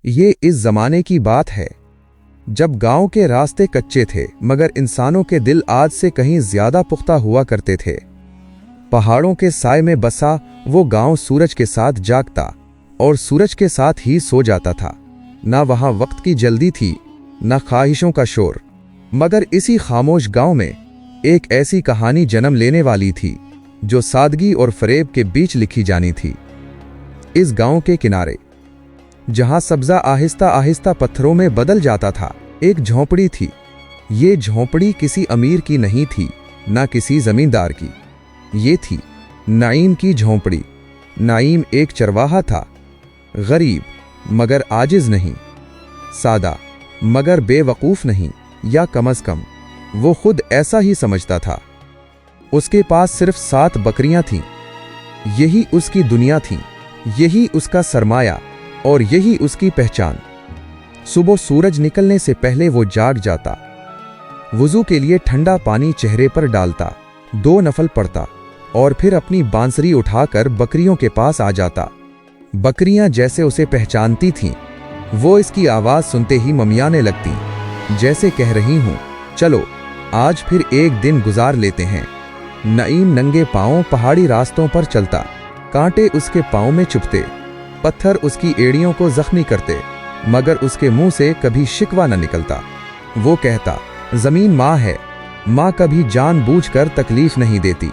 ये इस जमाने की बात है जब गांव के रास्ते कच्चे थे मगर इंसानों के दिल आज से कहीं ज्यादा पुख्ता हुआ करते थे। पहाड़ों के साए में बसा वो गांव सूरज के साथ जागता और सूरज के साथ ही सो जाता था। ना वहां वक्त की जल्दी थी, ना ख्वाहिशों का शोर, मगर इसी खामोश गांव में एक ऐसी कहानी जन्म लेने वाली थी जो सादगी और फरेब के बीच लिखी जानी थी। इस गांव के किनारे जहां सब्जा आहिस्ता आहिस्ता पत्थरों में बदल जाता था, एक झोंपड़ी थी। ये झोंपड़ी किसी अमीर की नहीं थी, ना किसी जमींदार की। ये थी नईम की झोंपड़ी। नईम एक चरवाहा था, गरीब मगर आजिज नहीं, सादा मगर बेवकूफ नहीं, या कम अज कम वो खुद ऐसा ही समझता था। उसके पास सिर्फ 7 बकरियां थीं। यही उसकी दुनिया थी, यही उसका सरमाया और यही उसकी पहचान। सुबह सूरज निकलने से पहले वो जाग जाता, वुजू के लिए ठंडा पानी चेहरे पर डालता, 2 नफल पढ़ता और फिर अपनी बांसुरी उठाकर बकरियों के पास आ जाता। बकरियां जैसे उसे पहचानती थीं, वो इसकी आवाज सुनते ही ममियाने लगती, जैसे कह रही हूं, चलो आज फिर एक दिन गुजार लेते हैं। नईम नंगे पांवों पहाड़ी रास्तों पर चलता, कांटे उसके पांव में चुभते, पत्थर उसकी एड़ियों को जख्मी करते, मगर उसके मुंह से कभी शिकवा न निकलता। वो कहता, जमीन माँ है, माँ कभी जानबूझकर तकलीफ नहीं देती।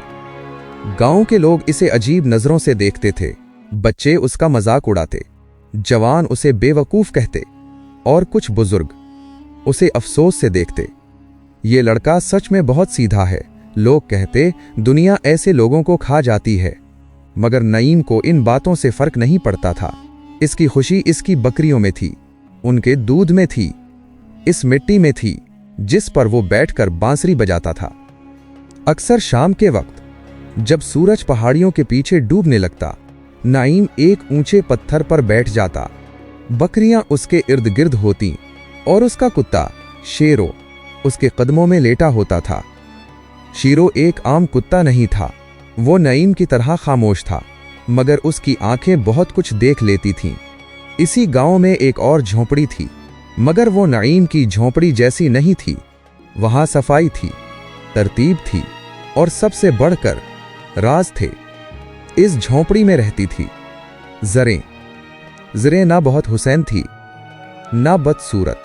गांव के लोग इसे अजीब नजरों से देखते थे। बच्चे उसका मजाक उड़ाते, जवान उसे बेवकूफ कहते और कुछ बुजुर्ग उसे अफसोस से देखते। ये लड़का सच में बहुत सीधा है, लोग कहते, दुनिया ऐसे लोगों को खा जाती है। मगर नईम को इन बातों से फर्क नहीं पड़ता था। इसकी खुशी इसकी बकरियों में थी, उनके दूध में थी, इस मिट्टी में थी जिस पर वो बैठकर बांसुरी बजाता था। अक्सर शाम के वक्त जब सूरज पहाड़ियों के पीछे डूबने लगता, नईम एक ऊंचे पत्थर पर बैठ जाता। बकरियां उसके इर्द गिर्द होती और उसका कुत्ता शेरो उसके कदमों में लेटा होता था। शेरो एक आम कुत्ता नहीं था, वो नईम की तरह खामोश था, मगर उसकी आंखें बहुत कुछ देख लेती थीं। इसी गांव में एक और झोंपड़ी थी, मगर वो नईम की झोंपड़ी जैसी नहीं थी। वहां सफाई थी, तरतीब थी और सबसे बढ़कर राज थे। इस झोंपड़ी में रहती थी ज़रें ना बहुत हुसैन थी, ना बदसूरत,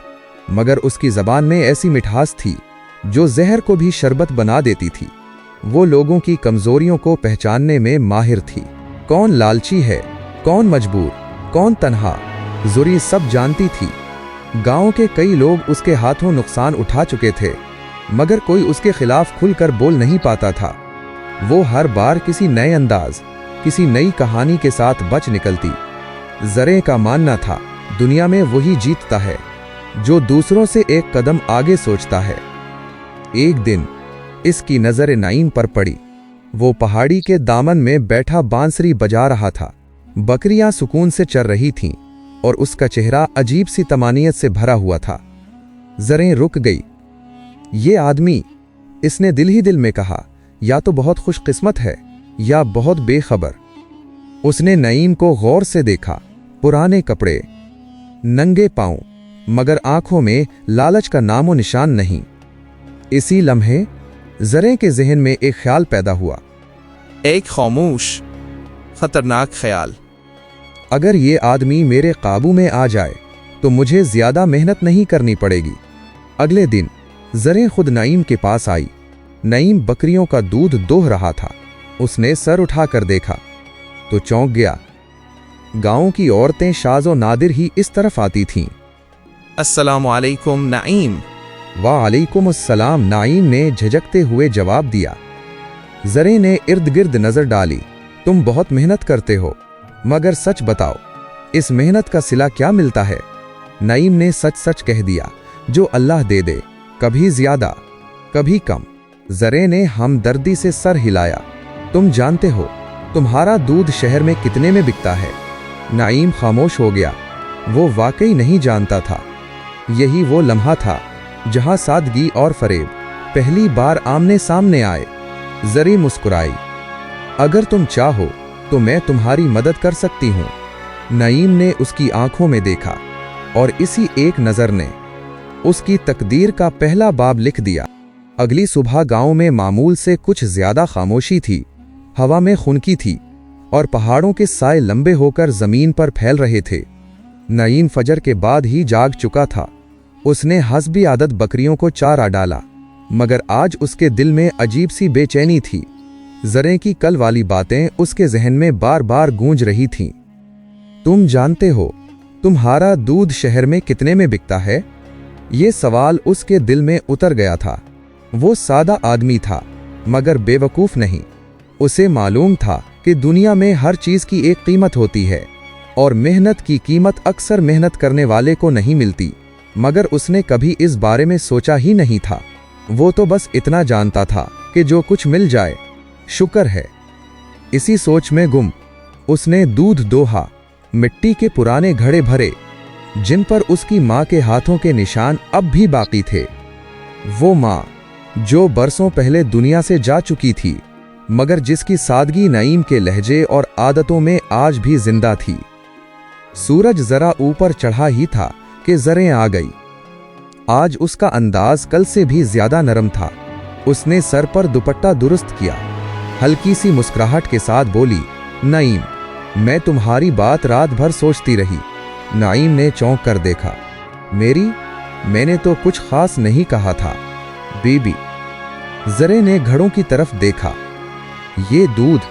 मगर उसकी जबान में ऐसी मिठास थी जो जहर को भी शरबत बना देती थी। वो लोगों की कमजोरियों को पहचानने में माहिर थी। कौन लालची है, कौन मजबूर, कौन तन्हा, ज़ुरी सब जानती थी। गांव के कई लोग उसके हाथों नुकसान उठा चुके थे, मगर कोई उसके खिलाफ खुलकर बोल नहीं पाता था। वो हर बार किसी नए अंदाज, किसी नई कहानी के साथ बच निकलती। ज़रे का मानना था, दुनिया में वही जीतता है जो दूसरों से एक कदम आगे सोचता है। एक दिन इसकी नजर नईम पर पड़ी। वो पहाड़ी के दामन में बैठा बांसुरी बजा रहा था। बकरियां सुकून से चर रही थीं और उसका चेहरा अजीब सी तमानियत से भरा हुआ था। ज़रें रुक गई। ये आदमी, इसने दिल ही दिल में कहा, या तो बहुत खुशकिस्मत है या बहुत बेखबर। उसने नईम को गौर से देखा। पुराने कपड़े, नंगे पांव, मगर आंखों में लालच का नामो निशान नहीं। इसी लम्हे ज़रे के ज़हन में एक ख्याल पैदा हुआ, एक खामोश खतरनाक ख्याल। अगर ये आदमी मेरे काबू में आ जाए तो मुझे ज्यादा मेहनत नहीं करनी पड़ेगी। अगले दिन ज़रे खुद नईम के पास आई। नईम बकरियों का दूध दोह रहा था। उसने सर उठाकर देखा तो चौंक गया। गांव की औरतें शाज़ो नादिर ही इस तरफ आती थीं। अस्सलामु अलैकुम नईम। वालेकुम अस्सलाम, नईम ने झिझकते हुए जवाब दिया। ज़रे ने इर्द गिर्द नजर डाली। तुम बहुत मेहनत करते हो, मगर सच बताओ, इस मेहनत का सिला क्या मिलता है? नईम ने सच सच कह दिया, जो अल्लाह दे दे, कभी ज्यादा कभी कम। ज़रे ने हमदर्दी से सर हिलाया। तुम जानते हो तुम्हारा दूध शहर में कितने में बिकता है? नईम खामोश हो गया। वो वाकई नहीं जानता था। यही वो लम्हा था जहां सादगी और फरेब पहली बार आमने सामने आए। ज़रे मुस्कुराई। अगर तुम चाहो तो मैं तुम्हारी मदद कर सकती हूं। नईम ने उसकी आंखों में देखा। और इसी एक नज़र ने उसकी तकदीर का पहला बाब लिख दिया। अगली सुबह गांव में मामूल से कुछ ज्यादा खामोशी थी। हवा में खुनकी थी और पहाड़ों के साए लंबे होकर जमीन पर फैल रहे थे। नईम फजर के बाद ही जाग चुका था। उसने हस्बी आदत बकरियों को चारा डाला, मगर आज उसके दिल में अजीब सी बेचैनी थी। जरे की कल वाली बातें उसके जहन में बार बार गूंज रही थीं। तुम जानते हो तुम्हारा दूध शहर में कितने में बिकता है? ये सवाल उसके दिल में उतर गया था। वो सादा आदमी था, मगर बेवकूफ नहीं। उसे मालूम था कि दुनिया में हर चीज की एक कीमत होती है और मेहनत की कीमत अक्सर मेहनत करने वाले को नहीं मिलती, मगर उसने कभी इस बारे में सोचा ही नहीं था। वो तो बस इतना जानता था कि जो कुछ मिल जाए शुक्र है। इसी सोच में गुम उसने दूध दोहा, मिट्टी के पुराने घड़े भरे जिन पर उसकी माँ के हाथों के निशान अब भी बाकी थे। वो माँ जो बरसों पहले दुनिया से जा चुकी थी, मगर जिसकी सादगी नईम के लहजे और आदतों में आज भी जिंदा थी। सूरज जरा ऊपर चढ़ा ही था कि जरें आ गई। आज उसका अंदाज कल से भी ज्यादा नरम था। उसने सर पर दुपट्टा दुरुस्त किया, हल्की सी मुस्कुराहट के साथ बोली, नईम, मैं तुम्हारी बात रात भर सोचती रही। नईम ने चौंक कर देखा। मैंने तो कुछ खास नहीं कहा था बीबी। जरे ने घड़ों की तरफ देखा। ये दूध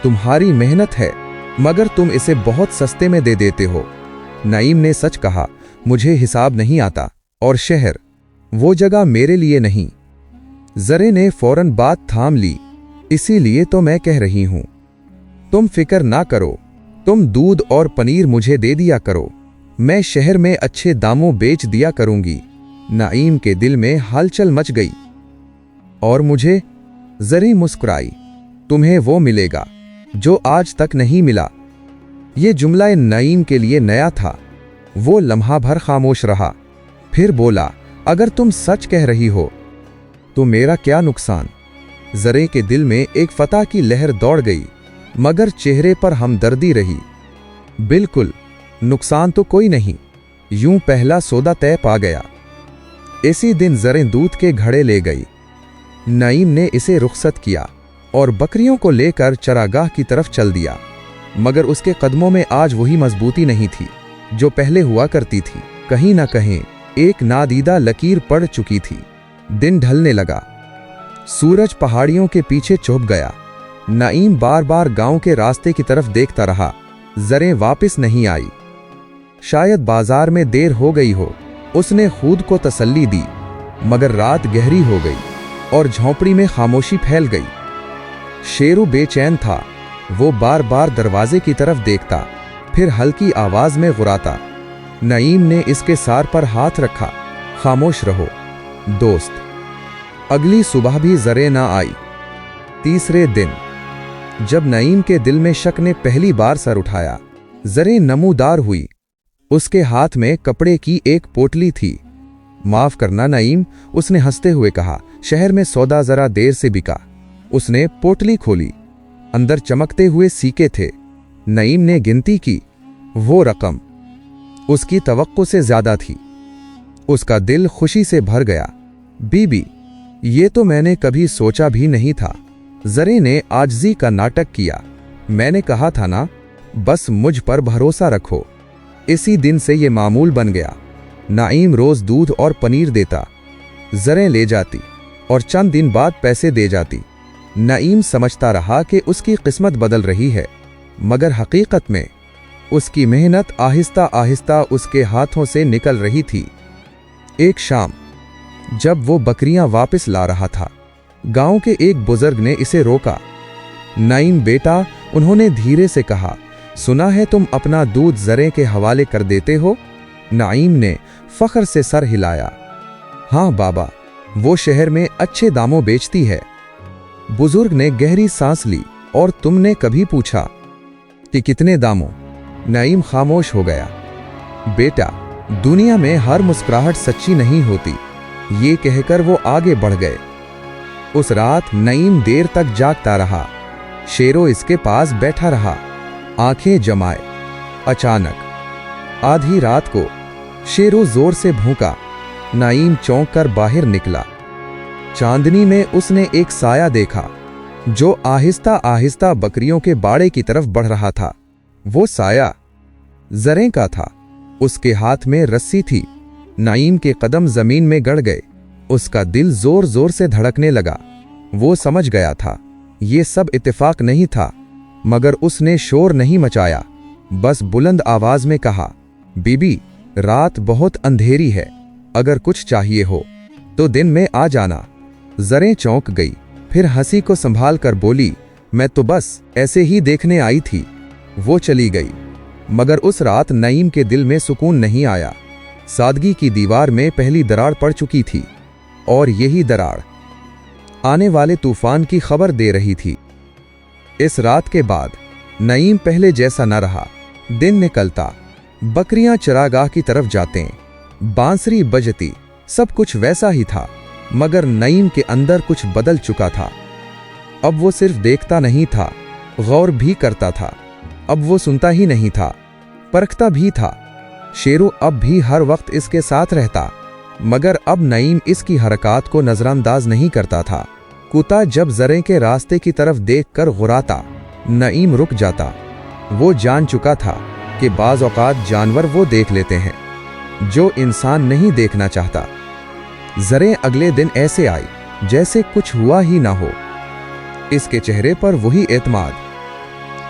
तुम्हारी मेहनत है, मगर तुम इसे बहुत सस्ते में दे देते हो। नईम ने सच कहा, मुझे हिसाब नहीं आता और शहर वो जगह मेरे लिए नहीं। जरे ने फौरन बात थाम ली। इसीलिए तो मैं कह रही हूं, तुम फिक्र ना करो, तुम दूध और पनीर मुझे दे दिया करो, मैं शहर में अच्छे दामों बेच दिया करूंगी। नईम के दिल में हलचल मच गई। और मुझे? जरी मुस्कुराई, तुम्हें वो मिलेगा जो आज तक नहीं मिला। ये जुमला नईम के लिए नया था। वो लम्हा भर खामोश रहा, फिर बोला, अगर तुम सच कह रही हो तो मेरा क्या नुकसान? जरे के दिल में एक फतह की लहर दौड़ गई, मगर चेहरे पर हमदर्दी रही। बिल्कुल, नुकसान तो कोई नहीं। यूं पहला सौदा तय पा गया। इसी दिन जरें दूध के घड़े ले गई। नईम ने इसे रुखसत किया और बकरियों को लेकर चरागाह की तरफ चल दिया, मगर उसके कदमों में आज वही मजबूती नहीं थी जो पहले हुआ करती थी। कहीं ना कहीं एक नादीदा लकीर पड़ चुकी थी। दिन ढलने लगा, सूरज पहाड़ियों के पीछे छुप गया। नईम बार बार गांव के रास्ते की तरफ देखता रहा। जरें वापस नहीं आई। शायद बाजार में देर हो गई हो, उसने खुद को तसल्ली दी, मगर रात गहरी हो गई और झोंपड़ी में खामोशी फैल गई। शेरू बेचैन था। वो बार बार दरवाजे की तरफ देखता, फिर हल्की आवाज में गुराता। नईम ने इसके सार पर हाथ रखा। खामोश रहो दोस्त। अगली सुबह भी जरे ना आई। तीसरे दिन जब नईम के दिल में शक ने पहली बार सर उठाया, जरे नमूदार हुई। उसके हाथ में कपड़े की एक पोटली थी। माफ करना नईम, उसने हंसते हुए कहा, शहर में सौदा जरा देर से बिका। उसने पोटली खोली। अंदर चमकते हुए सिक्के थे। नईम ने गिनती की। वो रकम उसकी तवक्को से ज्यादा थी। उसका दिल खुशी से भर गया। बीबी, ये तो मैंने कभी सोचा भी नहीं था। जरे ने आजिज़ी का नाटक किया। मैंने कहा था ना, बस मुझ पर भरोसा रखो। इसी दिन से ये मामूल बन गया। नईम रोज दूध और पनीर देता, जरें ले जाती और चंद दिन बाद पैसे दे जाती। नईम समझता रहा कि उसकी किस्मत बदल रही है, मगर हकीकत में उसकी मेहनत आहिस्ता आहिस्ता उसके हाथों से निकल रही थी। एक शाम जब वो बकरियां वापस ला रहा था, गांव के एक बुजुर्ग ने इसे रोका। नईम बेटा, उन्होंने धीरे से कहा, सुना है तुम अपना दूध जरे के हवाले कर देते हो? नईम ने फख्र से सर हिलाया। हाँ बाबा, वो शहर में अच्छे दामों बेचती है। बुजुर्ग ने गहरी सांस ली। और तुमने कभी पूछा कि कितने दामों? नईम खामोश हो गया। बेटा, दुनिया में हर मुस्कुराहट सच्ची नहीं होती, ये कहकर वो आगे बढ़ गए। उस रात नईम देर तक जागता रहा। शेरो इसके पास बैठा रहा, आंखें जमाए। अचानक आधी रात को शेरू जोर से भौंका। नईम चौंक कर बाहर निकला। चांदनी में उसने एक साया देखा जो आहिस्ता आहिस्ता बकरियों के बाड़े की तरफ बढ़ रहा था। वो साया जरें का था। उसके हाथ में रस्सी थी। नईम के कदम जमीन में गड़ गए। उसका दिल जोर जोर से धड़कने लगा। वो समझ गया था ये सब इत्तेफाक नहीं था, मगर उसने शोर नहीं मचाया। बस बुलंद आवाज में कहा, बीबी, रात बहुत अंधेरी है, अगर कुछ चाहिए हो तो दिन में आ जाना। जरें चौंक गई, फिर हंसी को संभाल कर बोली, मैं तो बस ऐसे ही देखने आई थी। वो चली गई, मगर उस रात नईम के दिल में सुकून नहीं आया। सादगी की दीवार में पहली दरार पड़ चुकी थी, और यही दरार आने वाले तूफान की खबर दे रही थी। इस रात के बाद नईम पहले जैसा न रहा। दिन निकलता, बकरियां चरागाह की तरफ जाते, बांसुरी बजती, सब कुछ वैसा ही था, मगर नईम के अंदर कुछ बदल चुका था। अब वो सिर्फ देखता नहीं था, गौर भी करता था। अब वो सुनता ही नहीं था, परखता भी था। शेरू अब भी हर वक्त इसके साथ रहता, मगर अब नईम इसकी हरकत को नजरअंदाज नहीं करता था। कुत्ता जब जरें के रास्ते की तरफ देखकर गुर्राता, नईम रुक जाता। वो जान चुका था कि बाज़ औक़ात जानवर वो देख लेते हैं जो इंसान नहीं देखना चाहता। जरें अगले दिन ऐसे आई जैसे कुछ हुआ ही ना हो। इसके चेहरे पर वही एतमाद,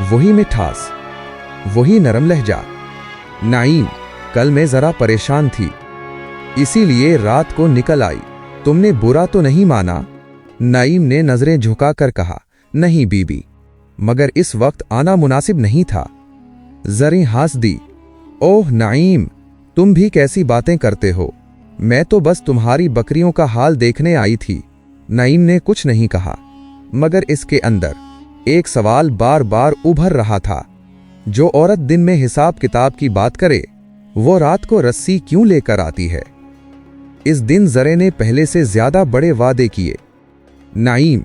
वही मिठास, वही नरम लहजा। नईम, कल मैं जरा परेशान थी, इसीलिए रात को निकल आई। तुमने बुरा तो नहीं माना? नईम ने नजरें झुकाकर कहा, नहीं बीबी, मगर इस वक्त आना मुनासिब नहीं था। जरें हंस दी, ओह नईम, तुम भी कैसी बातें करते हो, मैं तो बस तुम्हारी बकरियों का हाल देखने आई थी। नईम ने कुछ नहीं कहा, मगर इसके अंदर एक सवाल बार बार उभर रहा था। जो औरत दिन में हिसाब किताब की बात करे, वो रात को रस्सी क्यों लेकर आती है? इस दिन जरे ने पहले से ज्यादा बड़े वादे किए। नईम,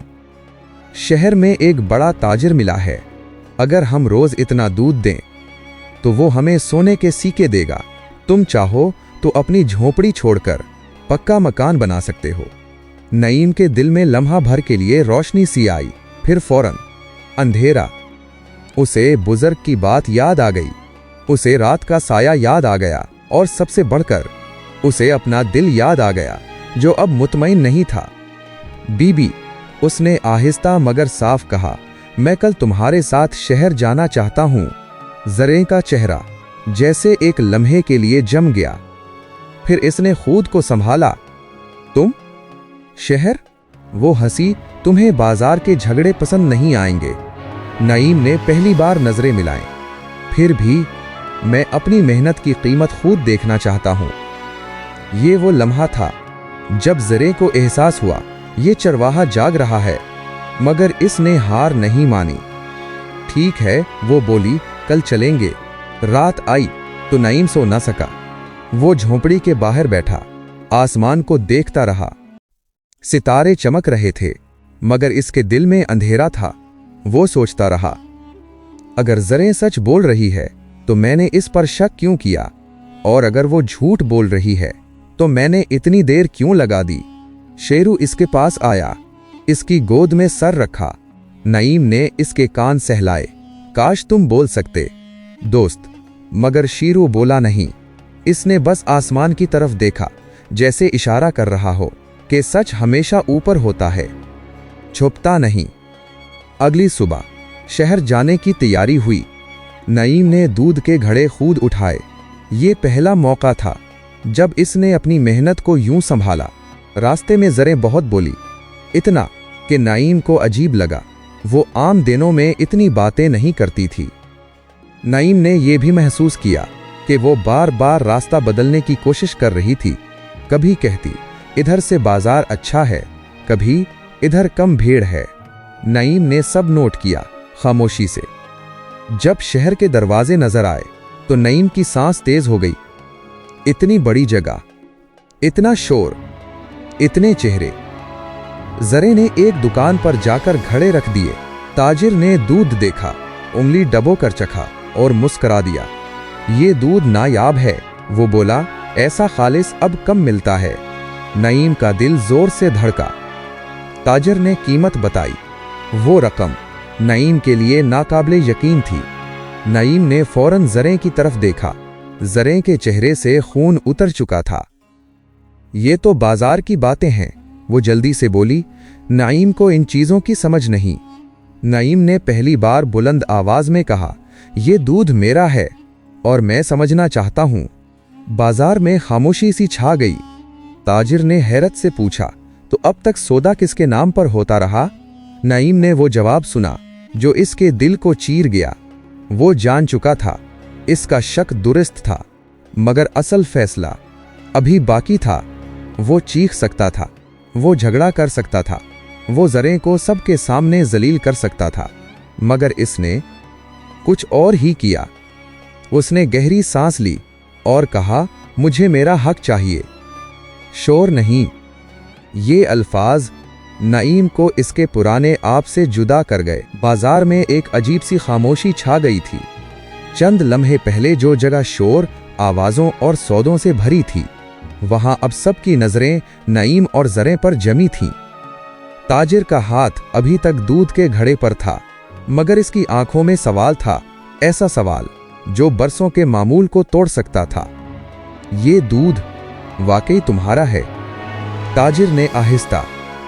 शहर में एक बड़ा ताजिर मिला है, अगर हम रोज इतना दूध दें तो वो हमें सोने के सिक्के देगा। तुम चाहो तो अपनी झोपड़ी छोड़कर पक्का मकान बना सकते हो। नईम के दिल में लम्हा भर के लिए रोशनी सी आई, फिर फौरन अंधेरा। उसे बुजुर्ग की बात याद आ गई, उसे रात का साया याद आ गया, और सबसे बढ़कर उसे अपना दिल याद आ गया जो अब मुतमईन नहीं था। बीबी, उसने आहिस्ता मगर साफ कहा, मैं कल तुम्हारे साथ शहर जाना चाहता हूं। जरें का चेहरा जैसे एक लम्हे के लिए जम गया, फिर इसने खुद को संभाला। तुम शहर? वो हंसी, तुम्हें बाजार के झगड़े पसंद नहीं आएंगे। नईम ने पहली बार नजरें मिलाएं। फिर भी मैं अपनी मेहनत की कीमत खुद देखना चाहता हूं। ये वो लम्हा था जब जरे को एहसास हुआ ये चरवाहा जाग रहा है, मगर इसने हार नहीं मानी। ठीक है, वो बोली, कल चलेंगे। रात आई तो नईम सो न सका। वो झोंपड़ी के बाहर बैठा, आसमान को देखता रहा। सितारे चमक रहे थे, मगर इसके दिल में अंधेरा था। वो सोचता रहा, अगर जरें सच बोल रही है तो मैंने इस पर शक क्यों किया, और अगर वो झूठ बोल रही है तो मैंने इतनी देर क्यों लगा दी। शेरू इसके पास आया, इसकी गोद में सर रखा। नईम ने इसके कान सहलाए, काश तुम बोल सकते दोस्त, मगर शेरू बोला नहीं। इसने बस आसमान की तरफ देखा, जैसे इशारा कर रहा हो कि सच हमेशा ऊपर होता है, छुपता नहीं। अगली सुबह शहर जाने की तैयारी हुई। नईम ने दूध के घड़े खुद उठाए। ये पहला मौका था जब इसने अपनी मेहनत को यूं संभाला। रास्ते में जरें बहुत बोली, इतना कि नईम को अजीब लगा। वो आम दिनों में इतनी बातें नहीं करती थी। नईम ने यह भी महसूस किया कि वो बार बार रास्ता बदलने की कोशिश कर रही थी। कभी कहती इधर से बाजार अच्छा है, कभी इधर कम भीड़ है। नईम ने सब नोट किया खामोशी से। जब शहर के दरवाजे नजर आए तो नईम की सांस तेज हो गई। इतनी बड़ी जगह, इतना शोर, इतने चेहरे। जरे ने एक दुकान पर जाकर घड़े रख दिए। ताजिर ने दूध देखा, उंगली डबो कर चखा और मुस्करा दिया। ये दूध नायाब है, वो बोला, ऐसा खालिस अब कम मिलता है। नईम का दिल जोर से धड़का। ताजिर ने कीमत बताई। वो रकम नईम के लिए नाकाबिले यकीन थी। नईम ने फौरन ज़रें की तरफ देखा। ज़रें के चेहरे से खून उतर चुका था। ये तो बाजार की बातें हैं, वो जल्दी से बोली। नईम को इन चीज़ों की समझ नहीं। नईम ने पहली बार बुलंद आवाज में कहा, ये दूध मेरा है और मैं समझना चाहता हूं। बाजार में खामोशी सी छा गई। ताजिर ने हैरत से पूछा, तो अब तक सौदा किसके नाम पर होता रहा? नईम ने वो जवाब सुना जो इसके दिल को चीर गया। वो जान चुका था, इसका शक दुरुस्त था, मगर असल फैसला अभी बाकी था। वो चीख सकता था, वो झगड़ा कर सकता था, वो ज़रें को सबके सामने जलील कर सकता था, मगर इसने कुछ और ही किया। उसने गहरी सांस ली और कहा, मुझे मेरा हक चाहिए, शोर नहीं। ये अल्फाज नईम को इसके पुराने आप से जुदा कर गए। बाजार में एक अजीब सी खामोशी छा गई थी। चंद लम्हे पहले जो जगह शोर, आवाज़ों और सौदों से भरी थी, वहां अब सबकी नजरें नईम और ज़रें पर जमी थीं। ताजिर का हाथ अभी तक दूध के घड़े पर था, मगर इसकी आंखों में सवाल था, ऐसा सवाल जो बरसों के मामूल को तोड़ सकता था। ये दूध वाकई तुम्हारा है? ताजिर ने आहिस्ता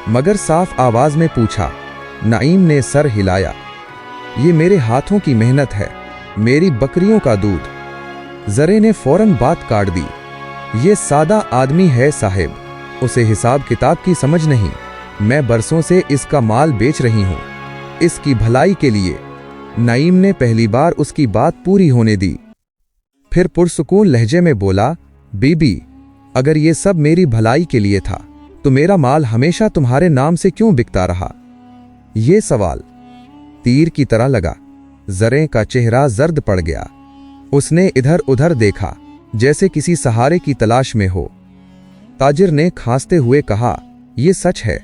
मगर साफ आवाज में पूछा। नईम ने सर हिलाया। ये मेरे हाथों की मेहनत है, मेरी बकरियों का दूध। ज़रें ने फौरन बात काट दी। ये सादा आदमी है साहिब, उसे हिसाब किताब की समझ नहीं। मैं बरसों से इसका माल बेच रही हूं, इसकी भलाई के लिए। नईम ने पहली बार उसकी बात पूरी होने दी, फिर पुरसुकून लहजे में बोला, बीबी, अगर ये सब मेरी भलाई के लिए था तो मेरा माल हमेशा तुम्हारे नाम से क्यों बिकता रहा? ये सवाल तीर की तरह लगा। ज़रें का चेहरा जर्द पड़ गया। उसने इधर उधर देखा जैसे किसी सहारे की तलाश में हो। ताजिर ने खांसते हुए कहा, यह सच है,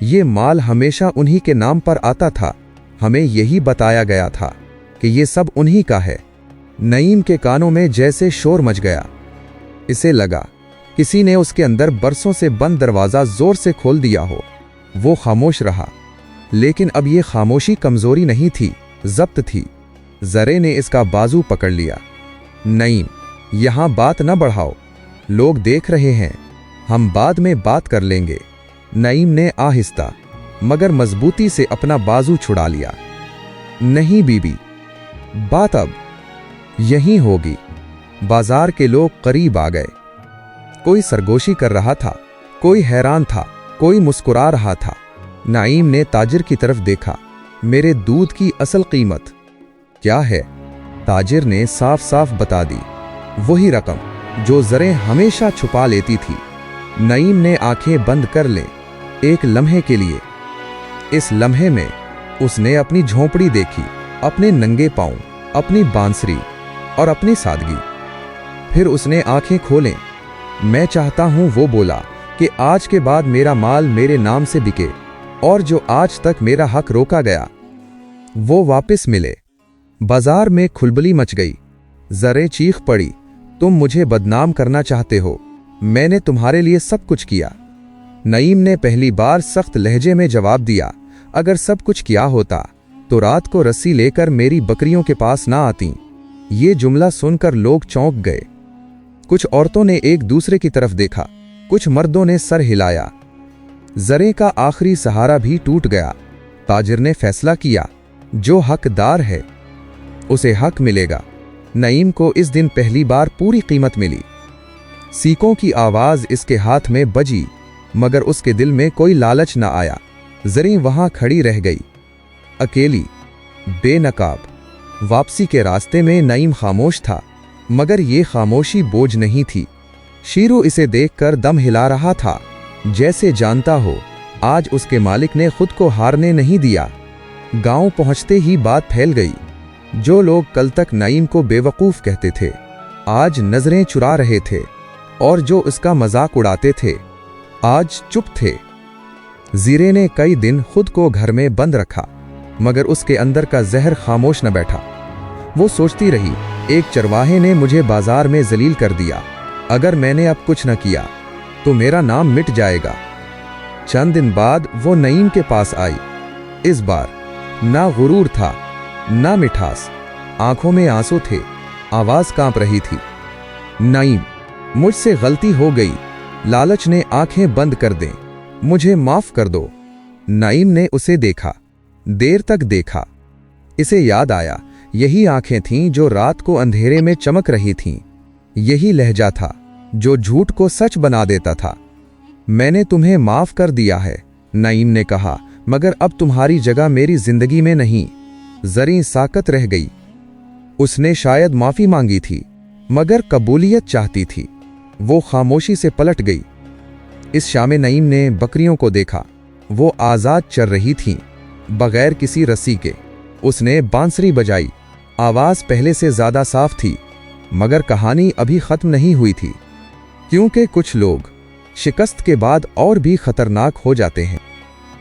ये माल हमेशा उन्हीं के नाम पर आता था। हमें यही बताया गया था कि ये सब उन्हीं का है। नईम के कानों में जैसे शोर मच गया। इसे लगा किसी ने उसके अंदर बरसों से बंद दरवाजा जोर से खोल दिया हो। वो खामोश रहा, लेकिन अब ये खामोशी कमजोरी नहीं थी, जब्त थी। ज़रें ने इसका बाजू पकड़ लिया। नईम, यहां बात न बढ़ाओ, लोग देख रहे हैं, हम बाद में बात कर लेंगे। नईम ने आहिस्ता मगर मजबूती से अपना बाजू छुड़ा लिया। नहीं बीबी, बात अब यहीं होगी। बाजार के लोग करीब आ गए। कोई सरगोशी कर रहा था, कोई हैरान था, कोई मुस्कुरा रहा था। नईम ने ताजिर की तरफ देखा। मेरे दूध की असल कीमत क्या है? ताजिर ने साफ साफ बता दी। वही रकम जो ज़रें हमेशा छुपा लेती थी। नईम ने आंखें बंद कर लें एक लम्हे के लिए। इस लम्हे में उसने अपनी झोंपड़ी देखी, अपने नंगे पांव, अपनी बांसुरी और अपनी सादगी। फिर उसने आंखें खोलें। मैं चाहता हूं, वो बोला, कि आज के बाद मेरा माल मेरे नाम से बिके और जो आज तक मेरा हक रोका गया वो वापस मिले। बाजार में खुलबली मच गई। ज़रें चीख पड़ी, तुम मुझे बदनाम करना चाहते हो, मैंने तुम्हारे लिए सब कुछ किया। नईम ने पहली बार सख्त लहजे में जवाब दिया, अगर सब कुछ किया होता तो रात को रस्सी लेकर मेरी बकरियों के पास ना आती। ये जुमला सुनकर लोग चौंक गए। कुछ औरतों ने एक दूसरे की तरफ देखा, कुछ मर्दों ने सर हिलाया। ज़रें का आखिरी सहारा भी टूट गया। ताजिर ने फैसला किया, जो हकदार है उसे हक मिलेगा। नईम को इस दिन पहली बार पूरी कीमत मिली। सीकों की आवाज इसके हाथ में बजी, मगर उसके दिल में कोई लालच न आया। ज़रें वहां खड़ी रह गई, अकेली, बेनकाब। वापसी के रास्ते में नईम खामोश था, मगर ये खामोशी बोझ नहीं थी। शीरू इसे देखकर दम हिला रहा था, जैसे जानता हो आज उसके मालिक ने खुद को हारने नहीं दिया। गांव पहुंचते ही बात फैल गई। जो लोग कल तक नईम को बेवकूफ कहते थे, आज नजरें चुरा रहे थे, और जो उसका मजाक उड़ाते थे, आज चुप थे। ज़रें ने कई दिन खुद को घर में बंद रखा, मगर उसके अंदर का जहर खामोश न बैठा। वो सोचती रही, एक चरवाहे ने मुझे बाजार में जलील कर दिया, अगर मैंने अब कुछ न किया तो मेरा नाम मिट जाएगा। चंद दिन बाद वो नईम के पास आई। इस बार ना गुरूर था, ना मिठास, आंखों में आंसू थे, आवाज कांप रही थी। नईम, मुझसे गलती हो गई, लालच ने आंखें बंद कर दें, मुझे माफ कर दो। नईम ने उसे देखा, देर तक देखा। इसे याद आया, यही आंखें थीं जो रात को अंधेरे में चमक रही थीं। यही लहजा था जो झूठ को सच बना देता था। मैंने तुम्हें माफ कर दिया है, नईम ने कहा, मगर अब तुम्हारी जगह मेरी जिंदगी में नहीं। जरी साकत रह गई। उसने शायद माफी मांगी थी, मगर कबूलियत चाहती थी। वो खामोशी से पलट गई। इस शाम नईम ने बकरियों को देखा। वो आजाद चर रही थीं, बगैर किसी रस्सी के। उसने बांसुरी बजाई। आवाज पहले से ज्यादा साफ थी, मगर कहानी अभी खत्म नहीं हुई थी, क्योंकि कुछ लोग शिकस्त के बाद और भी खतरनाक हो जाते हैं।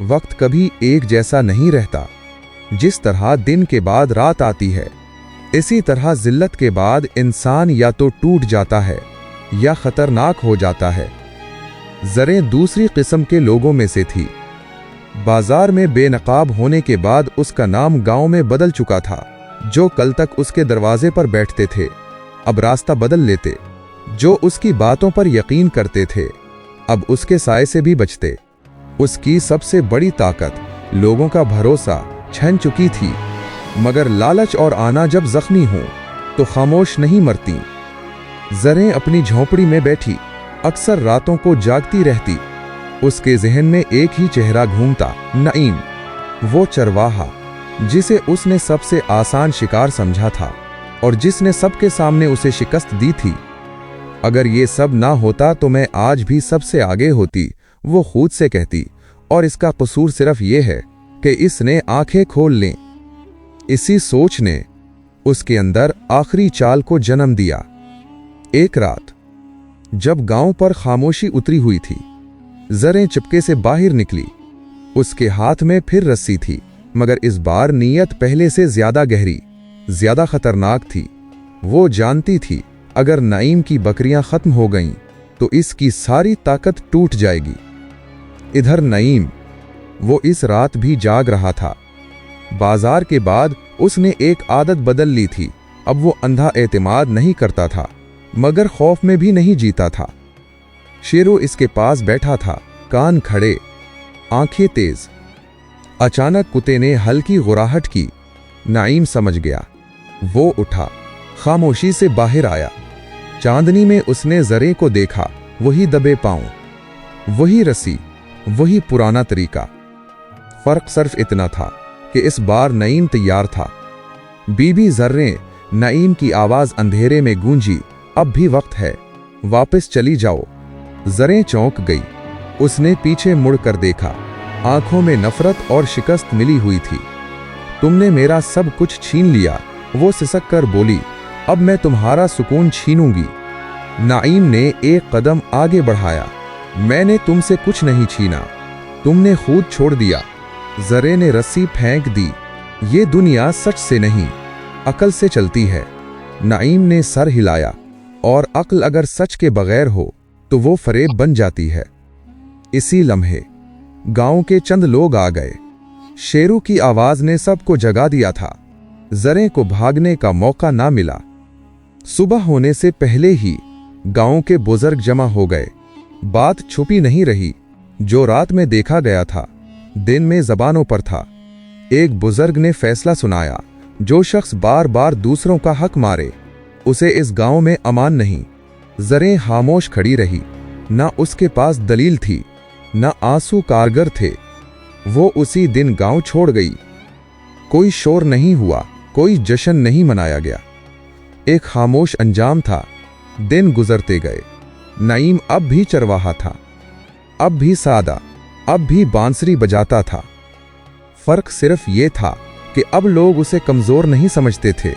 वक्त कभी एक जैसा नहीं रहता। जिस तरह दिन के बाद रात आती है, इसी तरह जिल्लत के बाद इंसान या तो टूट जाता है या खतरनाक हो जाता है। ज़रें दूसरी किस्म के लोगों में से थी। बाजार में बेनकाब होने के बाद उसका नाम गांव में बदल चुका था। जो कल तक उसके दरवाजे पर बैठते थे, अब रास्ता बदल लेते। जो उसकी बातों पर यकीन करते थे, अब उसके साए से भी बचते। उसकी सबसे बड़ी ताकत लोगों का भरोसा छन चुकी थी, मगर लालच और आना जब जख्मी हो तो खामोश नहीं मरती। ज़रें अपनी झोंपड़ी में बैठी अक्सर रातों को जागती रहती। उसके जहन में एक ही चेहरा घूमता, नईम, वो चरवाहा जिसे उसने सबसे आसान शिकार समझा था और जिसने सबके सामने उसे शिकस्त दी थी। अगर ये सब ना होता तो मैं आज भी सबसे आगे होती, वो खुद से कहती, और इसका कसूर सिर्फ ये है कि इसने आंखें खोल लें। इसी सोच ने उसके अंदर आखिरी चाल को जन्म दिया। एक रात जब गांव पर खामोशी उतरी हुई थी, ज़रें चुपके से बाहर निकली। उसके हाथ में फिर रस्सी थी, मगर इस बार नीयत पहले से ज्यादा गहरी, ज्यादा खतरनाक थी। वो जानती थी अगर नईम की बकरियां खत्म हो गईं तो इसकी सारी ताकत टूट जाएगी। इधर नईम, वो इस रात भी जाग रहा था। बाजार के बाद उसने एक आदत बदल ली थी। अब वो अंधा एतमाद नहीं करता था, मगर खौफ में भी नहीं जीता था। शेरू इसके पास बैठा था, कान खड़े, आंखें तेज। अचानक कुत्ते ने हल्की गुराहट की। नईम समझ गया। वो उठा, खामोशी से बाहर आया। चांदनी में उसने ज़रें को देखा, वही दबे पांव, वही रस्सी, वही पुराना तरीका। फर्क सिर्फ इतना था कि इस बार नईम तैयार था। बीबी ज़रें, नईम की आवाज अंधेरे में गूंजी, अब भी वक्त है, वापस चली जाओ। ज़रें चौंक गई। उसने पीछे मुड़कर देखा। आंखों में नफरत और शिकस्त मिली हुई थी। तुमने मेरा सब कुछ छीन लिया, वो सिसक कर बोली। अब मैं तुम्हारा सुकून छीनूंगी। नईम ने एक कदम आगे बढ़ाया। मैंने तुमसे कुछ नहीं छीना, तुमने खुद छोड़ दिया। ज़रें ने रस्सी फेंक दी। ये दुनिया सच से नहीं, अकल से चलती है। नईम ने सर हिलाया। और अक्ल अगर सच के बगैर हो तो वो फरेब बन जाती है। इसी लम्हे गांव के चंद लोग आ गए। शेरू की आवाज ने सबको जगा दिया था। ज़रें को भागने का मौका ना मिला। सुबह होने से पहले ही गांव के बुजुर्ग जमा हो गए। बात छुपी नहीं रही। जो रात में देखा गया था, दिन में जबानों पर था। एक बुजुर्ग ने फैसला सुनाया, जो शख्स बार बार दूसरों का हक मारे, उसे इस गांव में अमान नहीं। ज़रें खामोश खड़ी रही। ना उसके पास दलील थी, ना आंसू कारगर थे। वो उसी दिन गांव छोड़ गई। कोई शोर नहीं हुआ, कोई जश्न नहीं मनाया गया। एक खामोश अंजाम था। दिन गुजरते गए। नईम अब भी चरवाहा था, अब भी सादा, अब भी बांसुरी बजाता था। फर्क सिर्फ ये था कि अब लोग उसे कमजोर नहीं समझते थे।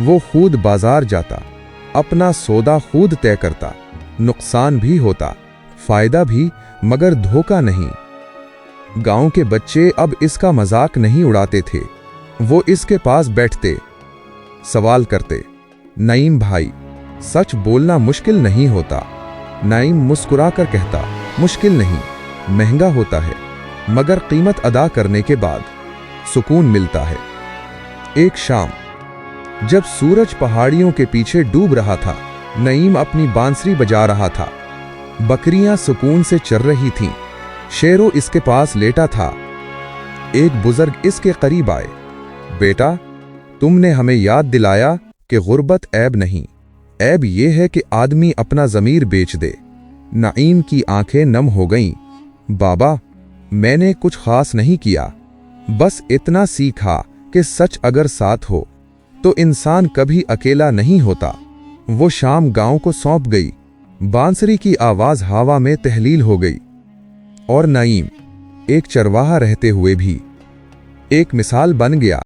वो खुद बाजार जाता, अपना सौदा खुद तय करता। नुकसान भी होता, फायदा भी, मगर धोखा नहीं। गांव के बच्चे अब इसका मजाक नहीं उड़ाते थे। वो इसके पास बैठते, सवाल करते, नईम भाई, सच बोलना मुश्किल नहीं होता। नाइम मुस्कुराकर कहता, मुश्किल नहीं, महंगा होता है, मगर कीमत अदा करने के बाद सुकून मिलता है। एक शाम जब सूरज पहाड़ियों के पीछे डूब रहा था, नईम अपनी बांसुरी बजा रहा था। बकरियां सुकून से चर रही थीं, शेरों इसके पास लेटा था। एक बुजुर्ग इसके करीब आए। बेटा, तुमने हमें याद दिलाया कि गुर्बत ऐब नहीं, ऐब यह है कि आदमी अपना ज़मीर बेच दे। नईम की आंखें नम हो गईं। बाबा, मैंने कुछ खास नहीं किया, बस इतना सीखा कि सच अगर साथ हो तो इंसान कभी अकेला नहीं होता। वो शाम गांव को सौंप गई। बांसुरी की आवाज हवा में तहलील हो गई। और नईम एक चरवाहा रहते हुए भी एक मिसाल बन गया।